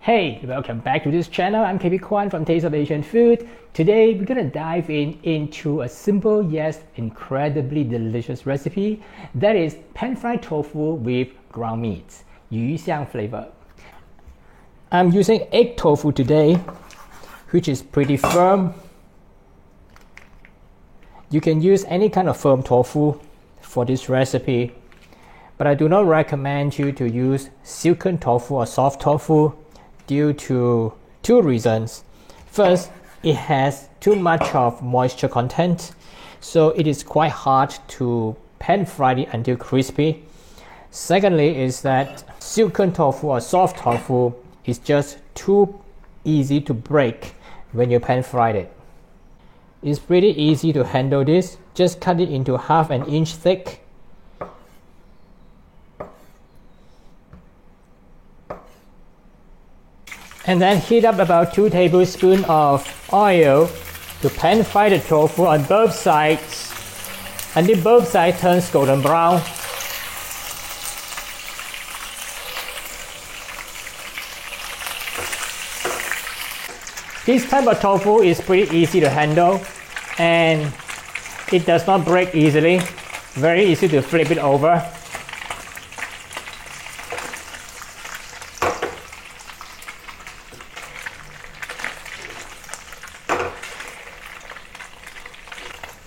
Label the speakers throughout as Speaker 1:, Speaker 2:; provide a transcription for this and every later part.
Speaker 1: Hey, welcome back to this channel. I'm KB Kwan from Taste of Asian Food. Today we're gonna dive into a simple yet incredibly delicious recipe that is pan-fried tofu with ground meat, yu xiang flavor. I'm using egg tofu today, which is pretty firm. You can use any kind of firm tofu for this recipe, but I do not recommend you to use silken tofu or soft tofu due to two reasons. First, it has too much of moisture content, so it is quite hard to pan fry it until crispy. Secondly is that silken tofu or soft tofu is just too easy to break when you pan fry it. It's pretty easy to handle this. Just cut it into half an inch thick. And then heat up about 2 tablespoons of oil to pan fry the tofu on both sides until both sides turns golden brown. This type of tofu is pretty easy to handle and it does not break easily. Very easy to flip it over.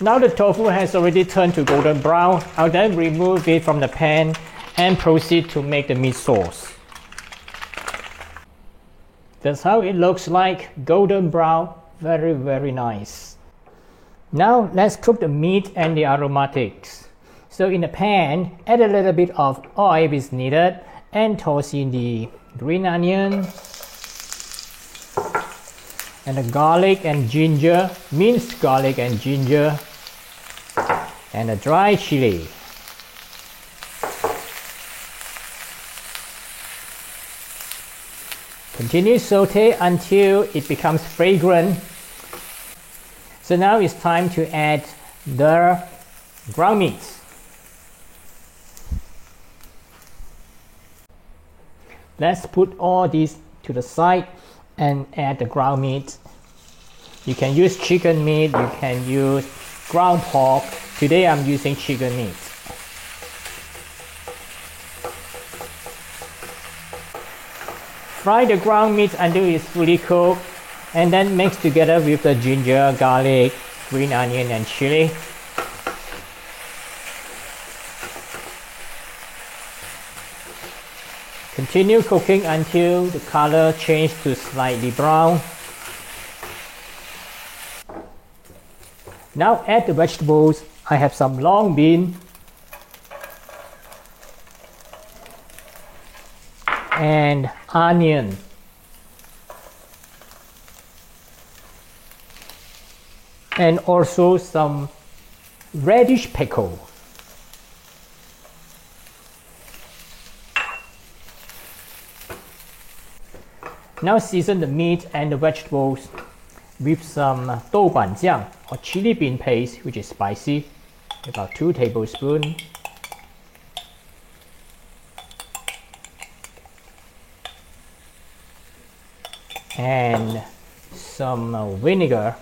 Speaker 1: Now the tofu has already turned to golden brown. I'll then remove it from the pan and proceed to make the meat sauce. That's how it looks like, golden brown, very nice. Now let's cook the meat and the aromatics. So in the pan, add a little bit of oil if it's needed and toss in the green onion and the garlic and ginger, minced garlic and ginger, and the dry chili. Continue saute until it becomes fragrant. So now it's time to add the ground meat. Let's put all these to the side and add the ground meat. You can use chicken meat, you can use ground pork. Today I'm using chicken meat. Fry the ground meat until it's fully cooked and then mix together with the ginger, garlic, green onion and chili. Continue cooking until the color changes to slightly brown. Now add the vegetables. I have some long bean and onion. And also some radish pickle. Now season the meat and the vegetables with some doubanjiang or chili bean paste, which is spicy, about 2 tablespoons. And some vinegar.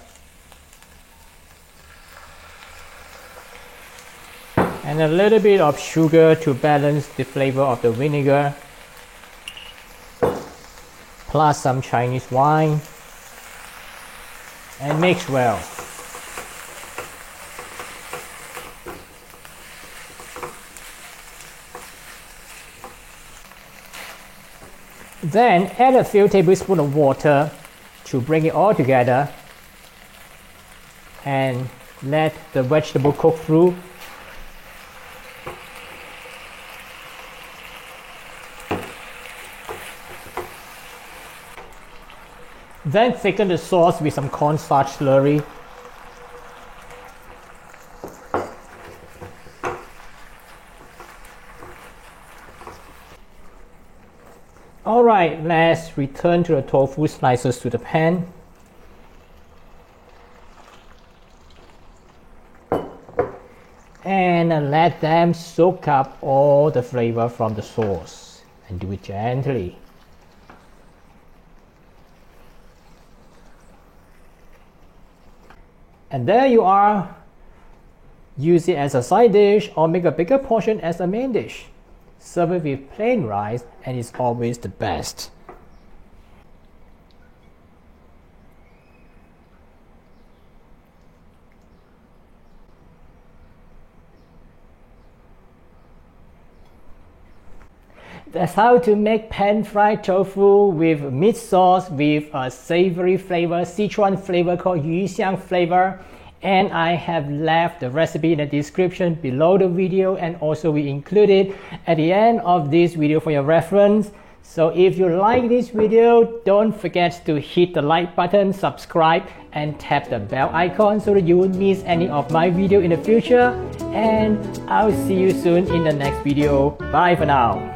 Speaker 1: And a little bit of sugar to balance the flavor of the vinegar. Plus some Chinese wine. And mix well. Then add a few tablespoons of water to bring it all together and let the vegetable cook through. Then thicken the sauce with some cornstarch slurry. Alright, let's return to the tofu slices to the pan. And let them soak up all the flavor from the sauce. And do it gently. And there you are. Use it as a side dish or make a bigger portion as a main dish. Serve it with plain rice and it's always the best. That's how to make pan-fried tofu with meat sauce with a savory flavor, Sichuan flavor called Yuxiang flavor. And I have left the recipe in the description below the video, and also we include it at the end of this video for your reference. So if you like this video, don't forget to hit the like button, subscribe, and tap the bell icon so that you won't miss any of my video in the future. And I'll see you soon in the next video. Bye for now.